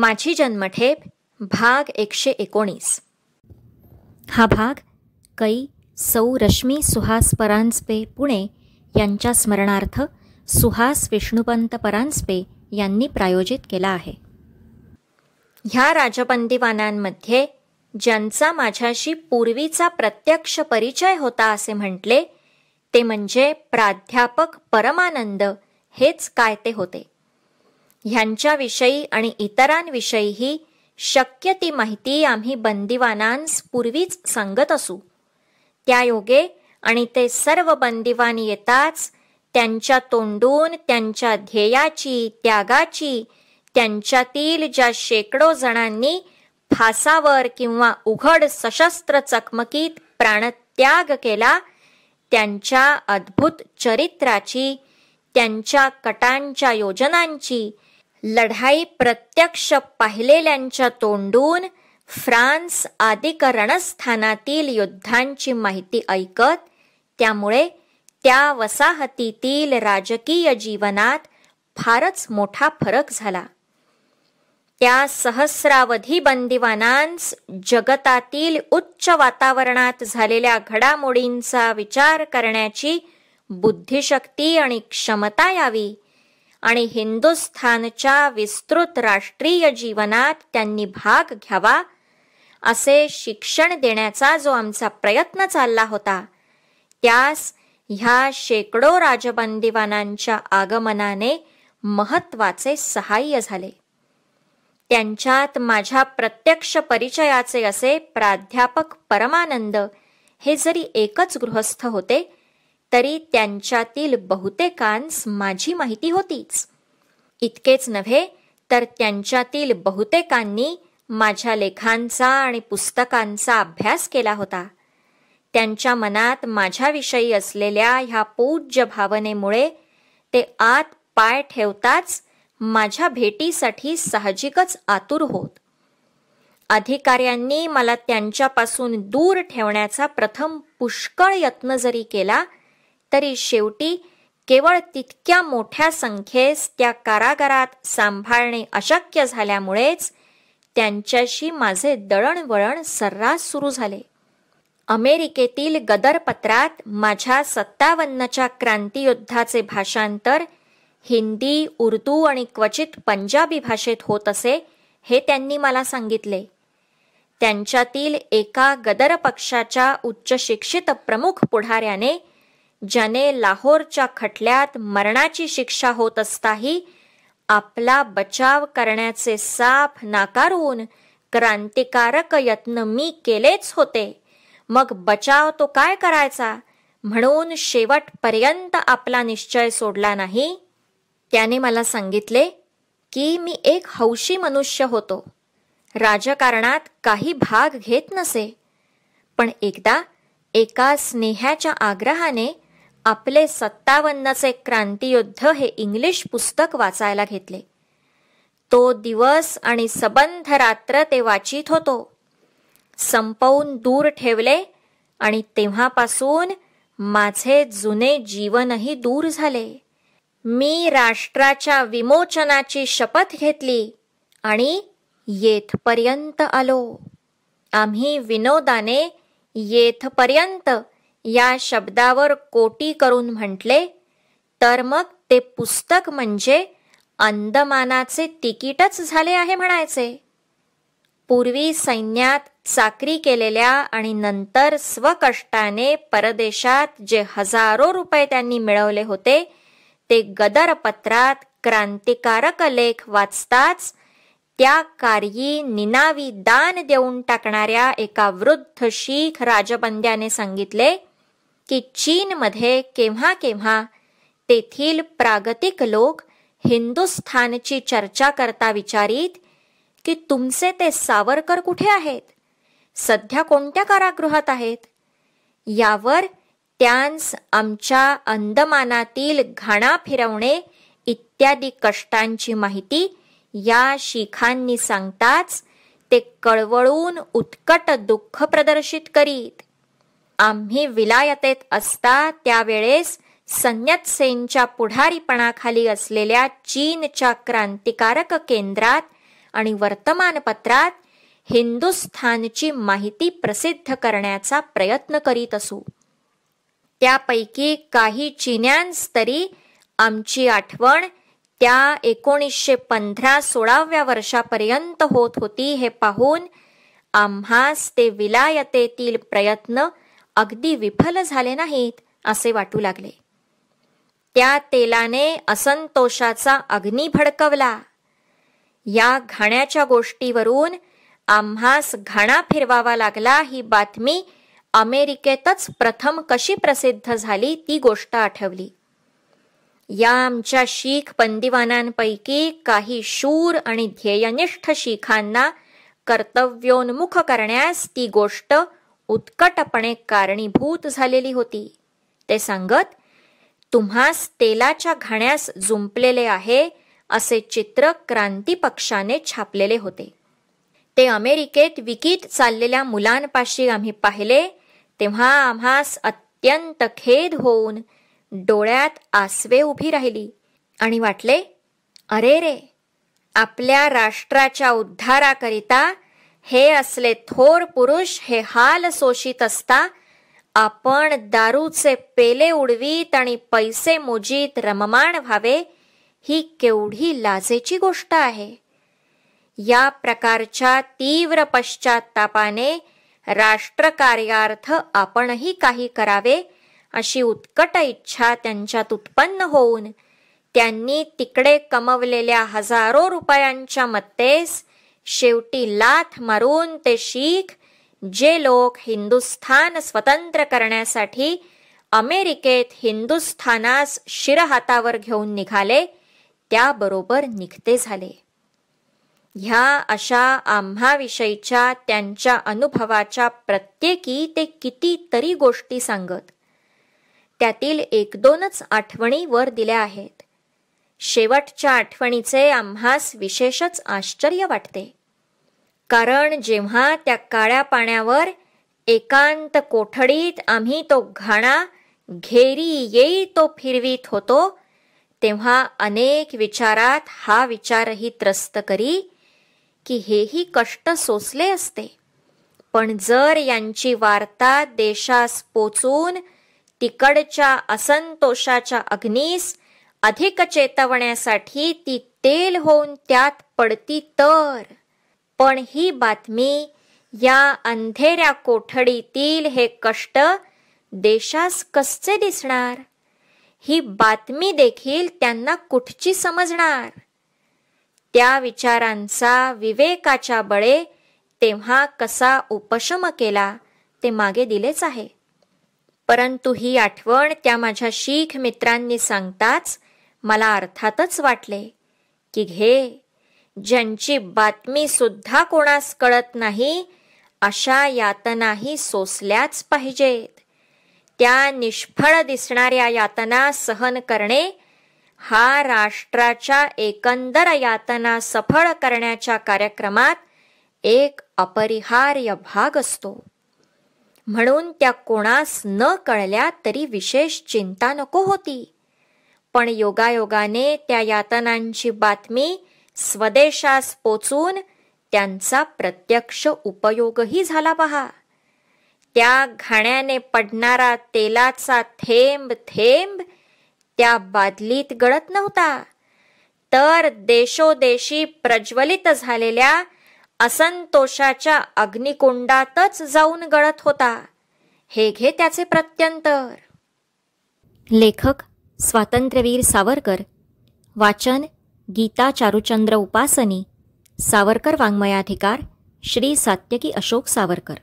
माझी जन्मठेप भाग 119. हा भाग कै सौ रश्मी सुहास परांजपे पुणे यांच्या स्मरणार्थ सुहास विष्णुपंत परांजपे यांनी प्रायोजित केला आहे. ह्या राजबंदीवानांमध्ये ज्यांचा माझ्याशी पूर्वीचा प्रत्यक्ष परिचय होता असे म्हटले ते म्हणजे प्राध्यापक परमानंद हेच काय ते होते. ह्यांच्याविषयी आणि इतरांविषयीही शक्य ती माहिती आम्ही बंदिवानांस पूर्वीच सांगत असू. त्यायोगे आणि ते सर्व बंदिवान येताच त्यांच्या तोंडून त्यांच्या ध्येयाची, त्यागाची, त्यांच्यातील ज्या शेकडो जणांनी फासावर किंवा उघड सशस्त्र चकमकीत प्राणत्याग केला त्यांच्या अद्भुत चरित्राची, त्यांच्या कटांच्या योजनांची, लढाई प्रत्यक्ष पाहिलेल्यांच्या तोंडून फ्रान्स आदिक रणस्थानातील युद्धांची माहिती ऐकत, त्यामुळे त्या वसाहतीतील राजकीय जीवनात फारच मोठा फरक झाला. त्या सहस्रावधी बंदिवानांस जगतातील उच्च वातावरणात झालेल्या घडामोडींचा विचार करण्याची बुद्धिशक्ती आणि क्षमता यावी आणि हिंदुस्थानच्या विस्तृत राष्ट्रीय जीवनात त्यांनी भाग घ्यावा असे शिक्षण देण्याचा जो आमचा प्रयत्न चालला होता, त्यास ह्या शेकडो राजबंदिवानांच्या आगमनाने महत्त्वाचे सहाय्य झाले. त्यांच्यात माझ्या प्रत्यक्ष परिचयाचे असे प्राध्यापक परमानंद हे जरी एकच गृहस्थ होते तरी त्यांच्यातील बहुतेकांस माझी माहिती होतीच. इतकेच नव्हे तर त्यांच्यातील बहुतेकांनी माझ्या लेखांचा आणि पुस्तकांचा अभ्यास केला होता. त्यांच्या मनात माझ्याविषयी असलेल्या ह्या पूज्य भावनेमुळे ते आत पाय ठेवताच माझ्या भेटीसाठी साहजिकच आतुर होत. अधिकाऱ्यांनी मला त्यांच्यापासून दूर ठेवण्याचा प्रथम पुष्कळ यत्न जरी केला तरी शेवटी केवळ तितक्या मोठ्या संख्येस त्या कारागारात सांभाळणे अशक्य झाल्यामुळेच त्यांच्याशी माझे दळणवळण सर्रास सुरू झाले. अमेरिकेतील गदरपत्रात माझ्या 57च्या क्रांतियुद्धाचे भाषांतर हिंदी, उर्दू आणि क्वचित पंजाबी भाषेत होत असे हे त्यांनी मला सांगितले. त्यांच्यातील एका गदर पक्षाच्या उच्चशिक्षित प्रमुख पुढाऱ्याने, ज्याने लाहोरच्या खटल्यात मरणाची शिक्षा होत असताही आपला बचाव करण्याचे साफ नाकारून क्रांतिकारक यत्न मी केलेच होते, मग बचाव तो काय करायचा म्हणून शेवटपर्यंत आपला निश्चय सोडला नाही, त्याने मला सांगितले की मी एक हौशी मनुष्य होतो, राजकारणात काही भाग घेत नसे, पण एकदा एका स्नेहाच्या आग्रहाने आपले 57चे क्रांतियुद्ध हे इंग्लिश पुस्तक वाचायला घेतले. तो दिवस आणि सबंध रात्र ते वाचित होतो. संपवून दूर ठेवले आणि तेव्हापासून माझे जुने जीवनही दूर झाले. मी राष्ट्राच्या विमोचनाची शपथ घेतली आणि येथपर्यंत आलो. आम्ही विनोदाने येथपर्यंत या शब्दावर कोटी करून म्हटले तर मग ते पुस्तक म्हणजे अंदमानाचे तिकीटच झाले आहे म्हणायचे. पूर्वी सैन्यात चाकरी केलेल्या आणि नंतर स्वकष्टाने परदेशात जे हजारो रुपये त्यांनी मिळवले होते ते गदर पत्रात क्रांतिकारक लेख वाचताच त्या कार्yi निनावी दान देऊन टाकणाऱ्या एका वृद्ध शीख राजबंद्याने सांगितले की चीनमध्ये केव्हा केव्हा तेथील प्रागतिक लोक हिंदुस्थानची चर्चा करता विचारीत की तुमचे ते सावरकर कुठे आहेत, सध्या कोणत्या कारागृहात आहेत. यावर त्यांस आमच्या अंदमानातील घाणा फिरवणे इत्यादी कष्टांची माहिती या शीखांनी सांगताच ते कळवळून उत्कट दुःख प्रदर्शित करीत. आम्ही विलायतेत असता त्यावेळेस सन्यत सेनच्या पुढारीपणाखाली असलेल्या चीनच्या क्रांतिकारक केंद्रात आणि वर्तमानपत्रात हिंदुस्थानची माहिती प्रसिद्ध करण्याचा प्रयत्न करीत असू. त्यापैकी काही चिन्यांस तरी आमची आठवण त्या 1915-16व्या वर्षापर्यंत होत होती हे पाहून आम्हास ते विलायतेतील प्रयत्न अगदी विफल झाले नाहीत असे वाटू लागले. त्या तेलाने असंतोषाचा अग्नी भडकवला. या घाण्याच्या गोष्टीवरून आम्हास घाणा फिरवावा लागला. ही बातमी अमेरिकेतच प्रथम कशी प्रसिद्ध झाली ती गोष्ट आठवली. या आमच्या शीख बंदिवानांपैकी काही शूर आणि ध्येयनिष्ठ शीखांना कर्तव्योन्मुख करण्यास ती गोष्ट उत्कटपणे कारणीभूत झालेली होती. ते सांगत, तुम्हास तेलाच्या घाण्यास जुंपलेले आहे असे चित्र क्रांती पक्षाने छापलेले होते. ते अमेरिकेत विकीत चाललेल्या मुलांपाशी आम्ही पाहिले तेव्हा आम्हास अत्यंत खेद होऊन डोळ्यात आसवे उभी राहिली आणि वाटले, अरे रे, आपल्या राष्ट्राच्या उद्धाराकरिता हे असले थोर पुरुष हे हाल सोशीत असता आपण दारूचे पेले उडवीत आणि पैसे मोजीत रममाण व्हावे, ही केवढी लाजेची गोष्ट आहे. या प्रकारच्या तीव्र पश्चात्तापाने राष्ट्रकार्यार्थ आपणही काही करावे अशी उत्कट इच्छा त्यांच्यात उत्पन्न होऊन त्यांनी तिकडे कमवलेल्या हजारो रुपयांच्या मत्तेस शेवटी लाथ मारून ते शीख, जे लोक हिंदुस्थान स्वतंत्र करण्यासाठी अमेरिकेत हिंदुस्थानास शिरहातावर घेऊन निघाले, त्याबरोबर निघते झाले. ह्या अशा आम्हाविषयीच्या त्यांच्या अनुभवाच्या प्रत्येकी ते कितीतरी गोष्टी सांगत. त्यातील 1-2च आठवणी वर दिल्या आहेत. शेवटच्या आठवणीचे आम्हास विशेषच आश्चर्य वाटते. कारण जेव्हा त्या काळ्या पाण्यावर एकांत कोठडीत आम्ही तो घाणा घेरी येई तो फिरवीत होतो, तेव्हा अनेक विचारात हा विचारही त्रस्त करी की हेही कष्ट सोसले असते, पण जर यांची वार्ता देशास पोचून तिकडच्या असंतोषाच्या अग्नीस अधिक चेतवण्यासाठी ती तेल होऊन त्यात पडती तर. पण ही बातमी, या अंधेऱ्या कोठडीतील हे कष्ट देशास कसे दिसणार? ही बातमी देखील त्यांना कुठची समजणार? त्या विचारांचा विवेकाच्या बळे तेव्हा कसा उपशम केला ते मागे दिलेच आहे. परंतु ही आठवण त्या माझ्या शीख मित्रांनी सांगताच मला अर्थातच वाटले की घे, ज्यांची बातमी सुद्धा कोणास कळत नाही अशा यातनाही सोसल्याच पाहिजेत. त्या निष्फळ दिसणाऱ्या यातना सहन करणे हा राष्ट्राच्या एकंदर यातना सफळ करण्याच्या कार्यक्रमात एक अपरिहार्य भाग असतो. म्हणून त्या कोणास न कळल्या तरी विशेष चिंता नको होती. पण योगायोगाने त्या यातनांची बातमी स्वदेशास पोचून त्यांचा प्रत्यक्ष उपयोगही झाला पहा. त्या घाण्याने पडणारा तेलाचा थेंब थेंब त्या बादलीत गळत नव्हता, तर देशोदेशी प्रज्वलित झालेल्या असंतोषाच्या अग्निकुंडातच जाऊन गळत होता. हे घे त्याचे प्रत्यंतर. लेखक स्वातंत्र्यवीर सावरकर. वाचन गीता चारुचंद्र उपासनी. सावरकर वाङ्मयाधिकार श्री सात्यकी अशोक सावरकर.